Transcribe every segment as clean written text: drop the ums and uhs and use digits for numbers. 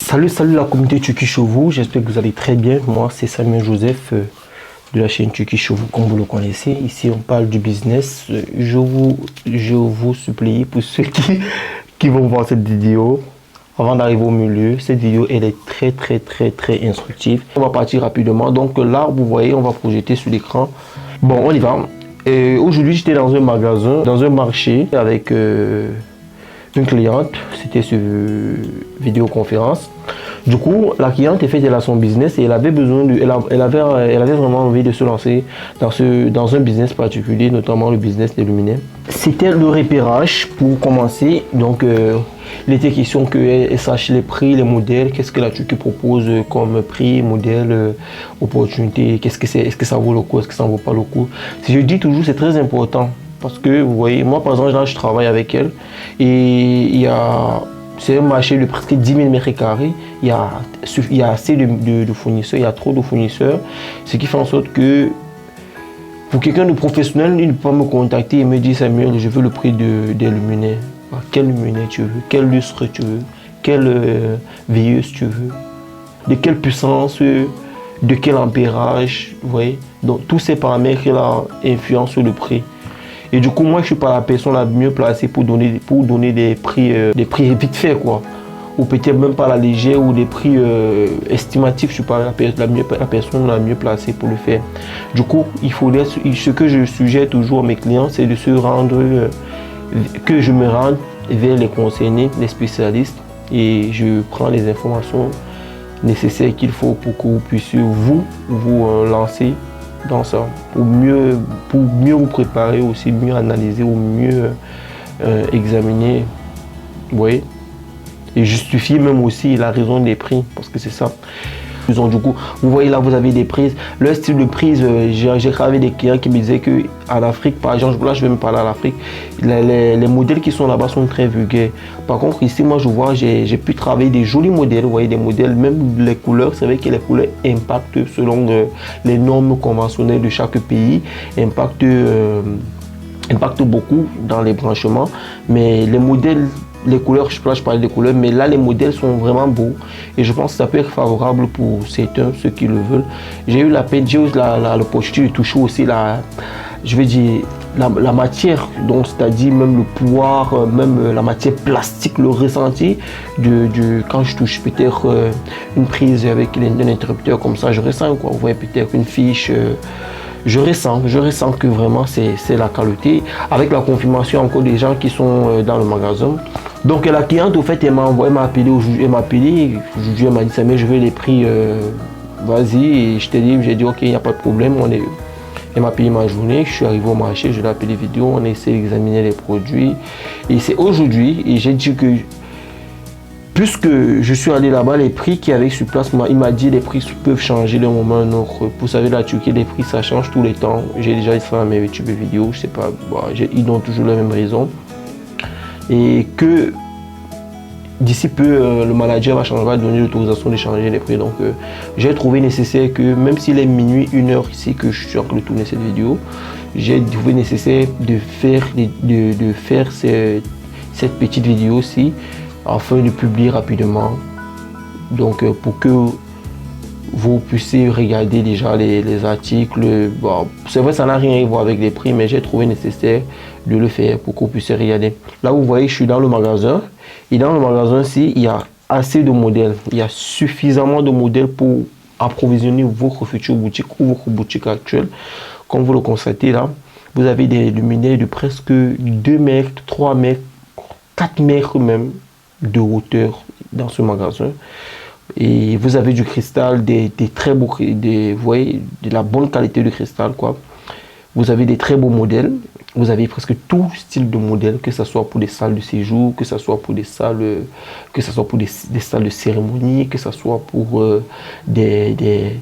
Salut la communauté Turki Show vous, j'espère que vous allez très bien. Moi c'est Samuel Joseph de la chaîne Turki Show vous comme vous le connaissez. Ici on parle du business. Je vous supplie pour ceux qui vont voir cette vidéo, avant d'arriver au milieu, cette vidéo elle est très instructive. On va partir rapidement, donc là vous voyez on va projeter sur l'écran. Bon on y va. Aujourd'hui j'étais dans un magasin, dans un marché avec une cliente, c'était sur vidéoconférence. Du coup, la cliente elle a son business et elle avait besoin de, elle avait vraiment envie de se lancer dans un business particulier, notamment le business des luminaires. C'était le repérage pour commencer. Donc, il était question qu'elle sache les prix, les modèles, qu'est-ce que la Turquie propose comme prix, modèle, opportunité, qu'est-ce que c'est, est-ce que ça vaut le coup, est-ce que ça ne vaut pas le coup. Si je dis toujours, c'est très important. Parce que vous voyez, moi par exemple, là, je travaille avec elle et c'est un marché de presque 10 000 mètres carrés. Il y a assez de fournisseurs, il y a trop de fournisseurs. Ce qui fait en sorte que pour quelqu'un de professionnel, il ne peut pas me contacter et me dire Samuel, je veux le prix des luminaires. Quel luminaire tu veux, quel lustre tu veux, quelle veilleuse tu veux, de quelle puissance, de quel ampérage, vous voyez. Donc tous ces paramètres-là influencent sur le prix. Et du coup, moi, je ne suis pas la personne la mieux placée pour donner des prix vite fait, quoi. Ou peut-être même pas la légère ou des prix estimatifs. Je ne suis pas la personne la mieux placée pour le faire. Du coup, ce que je suggère toujours à mes clients, c'est de se rendre, que je me rende vers les concernés, les spécialistes. Et je prends les informations nécessaires qu'il faut pour que vous puissiez vous lancer dans ça, pour mieux vous préparer aussi, mieux analyser ou mieux examiner, vous voyez, et justifier même aussi la raison des prix, parce que c'est ça. Donc, du coup, vous voyez là, vous avez des prises. Le style de prise, j'ai gravé des clients qui me disaient qu'en Afrique, par exemple, là je vais me parler à l'Afrique, les modèles qui sont là-bas sont très vulgaires. Par contre, ici, moi je vois, j'ai pu travailler des jolis modèles, vous voyez, des modèles, même les couleurs, c'est vrai que les couleurs impactent selon les normes conventionnelles de chaque pays, impactent beaucoup dans les branchements, mais les modèles, les couleurs, je parlais des couleurs, mais là les modèles sont vraiment beaux et je pense que ça peut être favorable pour certains, ceux qui le veulent. J'ai eu l'opportunité de toucher aussi la matière, donc c'est-à-dire même le pouvoir, même la matière plastique, le ressenti quand je touche peut-être une prise avec un interrupteur comme ça, je ressens quoi, vous voyez peut-être une fiche. Je ressens que vraiment c'est la qualité, avec la confirmation encore des gens qui sont dans le magasin. Donc la cliente au fait elle m'a appelé aujourd'hui, elle m'a dit ça mais je veux les prix, vas-y, et j'ai dit ok, il n'y a pas de problème, elle m'a payé ma journée, je suis arrivé au marché, je l'ai appelé vidéo, on a essayé d'examiner les produits et c'est aujourd'hui et j'ai dit que puisque je suis allé là-bas, les prix qu'il y avait sur place, il m'a dit les prix peuvent changer d'un moment à un autre. Vous savez, la Turquie, les prix, ça change tous les temps. J'ai déjà dit ça à mes YouTube vidéos, je sais pas, ils donnent toujours la même raison. Et que d'ici peu, le manager va donner l'autorisation de changer les prix. Donc, j'ai trouvé nécessaire que, même s'il est minuit, 1h ici, que je suis en train de tourner cette vidéo, j'ai trouvé nécessaire de faire cette petite vidéo-ci, afin de publier rapidement, donc pour que vous puissiez regarder déjà les articles. Bon, c'est vrai ça n'a rien à voir avec les prix, mais j'ai trouvé nécessaire de le faire pour que vous puissiez regarder. Là vous voyez je suis dans le magasin et dans le magasin-ci il y a assez de modèles, il y a suffisamment de modèles pour approvisionner votre future boutique ou votre boutique actuelle. Comme vous le constatez là, vous avez des luminaires de presque 2 mètres, 3 mètres, 4 mètres même de hauteur dans ce magasin et vous avez du cristal, des très beaux, vous voyez, de la bonne qualité de cristal quoi. Vous avez des très beaux modèles, vous avez presque tout style de modèle, que ce soit pour des salles de séjour, que ce soit pour des salles, des salles de cérémonie, que ce soit pour des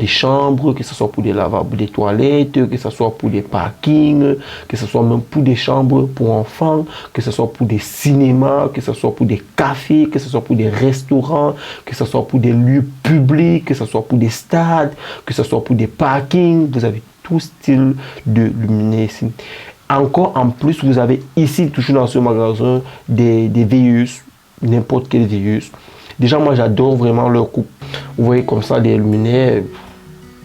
chambres, que ce soit pour des lavabos, des toilettes, que ce soit pour des parkings, que ce soit même pour des chambres pour enfants, que ce soit pour des cinémas, que ce soit pour des cafés, que ce soit pour des restaurants, que ce soit pour des lieux publics, que ce soit pour des stades, que ce soit pour des parkings. Vous avez tout style de luminaires ici. Encore en plus, vous avez ici, toujours dans ce magasin, des veilleuses, n'importe quelle veilleuse. Déjà, moi, j'adore vraiment leur coupe. Vous voyez comme ça, les luminaires,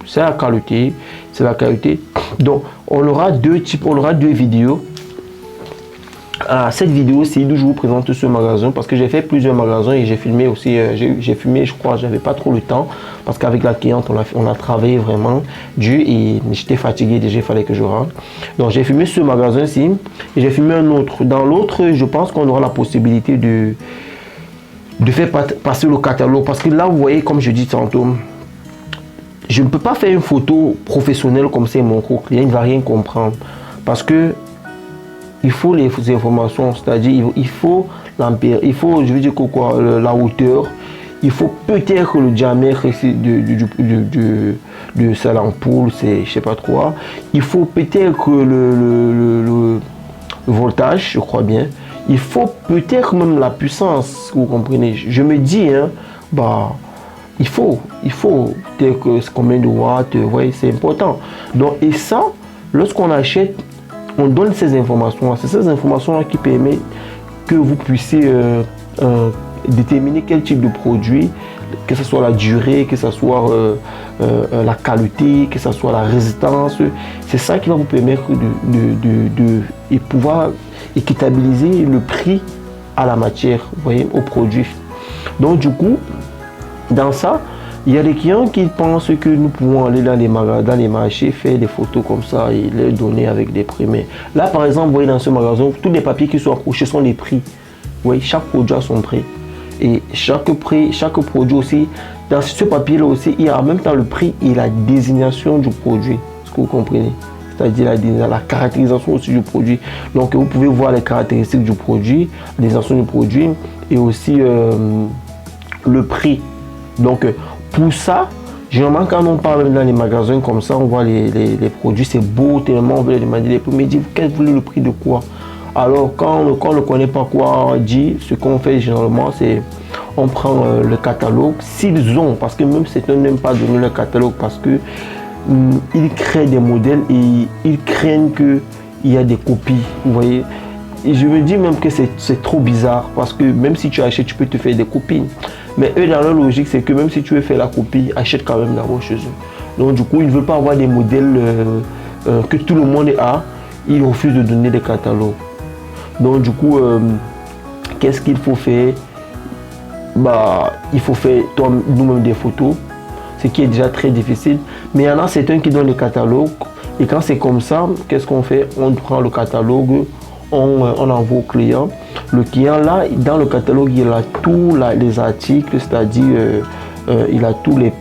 c'est la qualité. C'est la qualité. Donc, on aura deux types, on aura deux vidéos. Cette vidéo, c'est d'où je vous présente ce magasin parce que j'ai fait plusieurs magasins et j'ai filmé aussi, j'ai filmé, je crois, j'avais pas trop le temps parce qu'avec la cliente, on a travaillé vraiment dur et j'étais fatigué déjà, il fallait que je rentre. Donc, j'ai filmé ce magasin-ci et j'ai filmé un autre. Dans l'autre, je pense qu'on aura la possibilité de faire passer le catalogue parce que là, vous voyez, comme je dis tantôt, je ne peux pas faire une photo professionnelle comme c'est mon client, il ne va rien comprendre parce que il faut les informations, c'est-à-dire il faut l'ampère, il faut, je veux dire quoi, la hauteur, il faut peut-être le diamètre de cette ampoule, c'est je sais pas trop, il faut peut-être le voltage, je crois bien, il faut peut-être même la puissance, vous comprenez, je me dis, hein, bah, il faut peut-être combien de watts, ouais, c'est important. Donc, et ça, lorsqu'on achète, on donne ces informations. C'est ces informations-là qui permettent que vous puissiez déterminer quel type de produit, que ce soit la durée, que ce soit la qualité, que ce soit la résistance. C'est ça qui va vous permettre de pouvoir équitabiliser le prix à la matière, vous voyez, au produit. Donc du coup, dans ça, il y a des clients qui pensent que nous pouvons aller dans les marchés, faire des photos comme ça et les donner avec des prix. Mais là, par exemple, vous voyez dans ce magasin, tous les papiers qui sont accrochés sont les prix. Vous voyez, chaque produit a son prix. Et chaque produit aussi, dans ce papier-là aussi, il y a en même temps le prix et la désignation du produit. Est-ce que vous comprenez? C'est-à-dire la caractérisation aussi du produit. Donc, vous pouvez voir les caractéristiques du produit, la désignation du produit et aussi le prix. Donc, pour ça, généralement, quand on parle dans les magasins comme ça, on voit les produits, c'est beau, tellement on veut les demander les prix. Mais dit, quel est le prix de quoi? Alors, quand on ne connaît pas quoi dire, ce qu'on fait généralement, c'est on prend le catalogue. S'ils ont, parce que même certains n'aiment pas donner le catalogue parce que ils créent des modèles et ils craignent qu'il y a des copies. Vous voyez? Et je me dis même que c'est trop bizarre parce que même si tu achètes, tu peux te faire des copies. Mais eux, dans leur logique, c'est que même si tu veux faire la copie, achète quand même d'abord chez eux. Donc du coup, ils ne veulent pas avoir des modèles que tout le monde a. Ils refusent de donner des catalogues. Donc du coup, qu'est-ce qu'il faut faire? Bah, il faut faire nous-mêmes des photos, ce qui est déjà très difficile. Mais il y en a certains qui donnent les catalogues. Et quand c'est comme ça, qu'est-ce qu'on fait? On prend le catalogue, on envoie au client. Le client là, dans le catalogue, il a tous les articles, c'est-à-dire il a tous les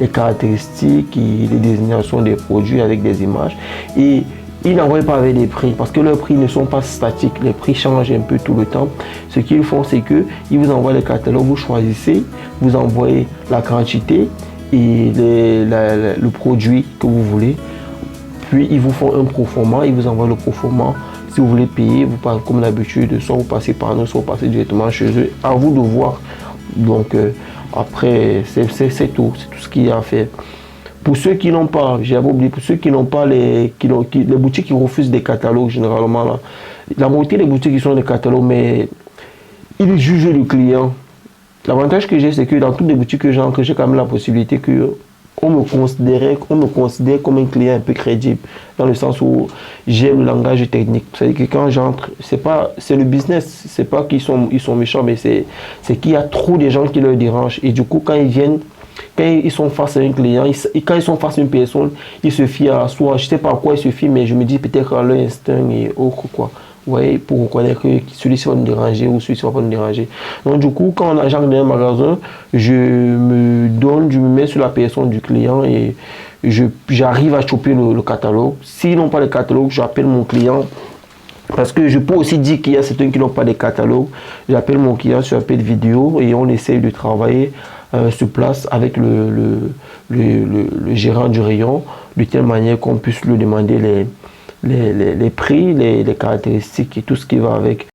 caractéristiques, et les désignations des produits avec des images. Et il n'envoie pas avec des prix parce que leurs prix ne sont pas statiques, les prix changent un peu tout le temps. Ce qu'ils font, c'est qu'ils vous envoient les catalogues, vous choisissez, vous envoyez la quantité et le produit que vous voulez. Puis ils vous font un proforma, ils vous envoient le proforma. Si vous voulez payer, vous passez comme d'habitude, soit vous passez par nous, soit vous passez directement chez eux. À vous de voir. Donc après, c'est tout ce qu'il y a à faire. Pour ceux qui n'ont pas, j'avais oublié, pour ceux qui n'ont pas les boutiques qui refusent des catalogues généralement, là, la moitié des boutiques qui sont des catalogues, mais ils jugent le client. L'avantage que j'ai, c'est que dans toutes les boutiques que j'ai quand même la possibilité que on me considère comme un client un peu crédible, dans le sens où j'aime le langage technique. C'est-à-dire que quand j'entre, c'est le business, c'est pas qu'ils sont méchants, mais c'est qu'il y a trop de gens qui leur dérangent. Et du coup, quand ils viennent, quand ils sont face à un client, quand ils sont face à une personne, ils se fient à soi. Je ne sais pas à quoi ils se fient, mais je me dis peut-être à leur instinct et autre quoi. Vous voyez, pour reconnaître que celui-ci va nous déranger ou celui-ci va pas nous déranger. Donc du coup, quand j'arrive dans un magasin, je me mets sur la personne du client et j'arrive à choper le catalogue. S'ils n'ont pas le catalogue, j'appelle mon client. Parce que je peux aussi dire qu'il y a certains qui n'ont pas de catalogue. J'appelle mon client sur appel vidéo et on essaye de travailler sur place avec le gérant du rayon de telle manière qu'on puisse lui demander les prix, les caractéristiques et tout ce qui va avec.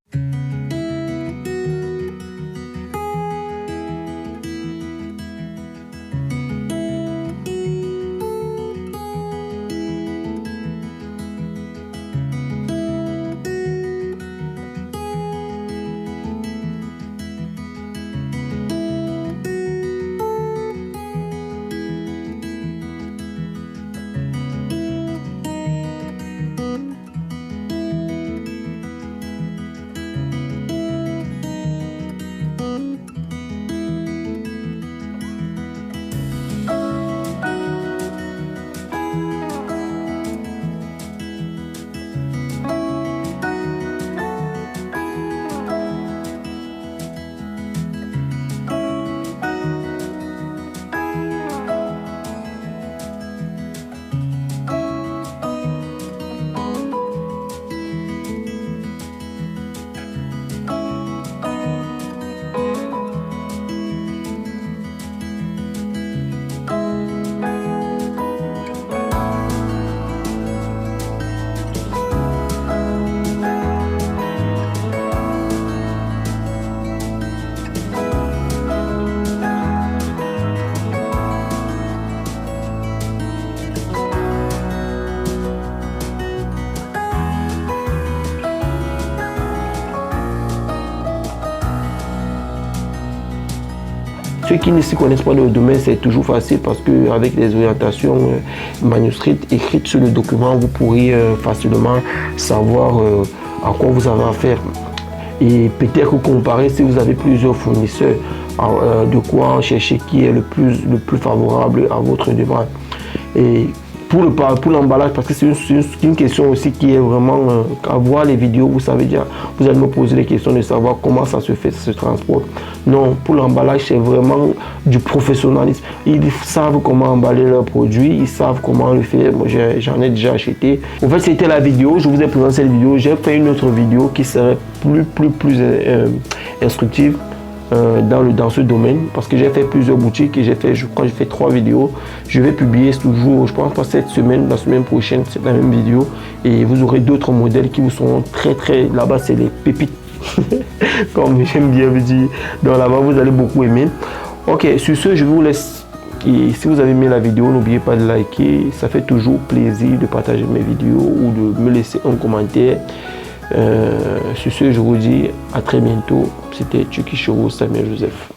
ceux qui ne s'y connaissent pas dans le domaine, c'est toujours facile parce qu'avec les orientations manuscrites écrites sur le document, vous pourrez facilement savoir à quoi vous avez affaire. Et peut-être comparer si vous avez plusieurs fournisseurs, de quoi chercher qui est le plus favorable à votre demande. Et pour l'emballage, parce que c'est une question aussi qui est vraiment, à voir les vidéos, vous savez déjà, vous allez me poser les questions de savoir comment ça se fait, ça se transporte. Non, pour l'emballage, c'est vraiment du professionnalisme. Ils savent comment emballer leurs produits, ils savent comment le faire. Moi, j'en ai déjà acheté. En fait, c'était la vidéo, je vous ai présenté cette vidéo. J'ai fait une autre vidéo qui serait plus instructive. Dans ce domaine, parce que j'ai fait plusieurs boutiques et je crois que j'ai fait 3 vidéos. Je vais publier toujours, je pense pas cette semaine, la semaine prochaine, c'est la même vidéo et vous aurez d'autres modèles qui vous seront très là-bas, c'est les pépites comme j'aime bien vous dire. Donc là-bas, vous allez beaucoup aimer. Ok, sur ce, je vous laisse. Et si vous avez aimé la vidéo, n'oubliez pas de liker, ça fait toujours plaisir de partager mes vidéos ou de me laisser un commentaire. Sur ce, je vous dis à très bientôt. C'était Chucky Chevaux, Samuel Joseph.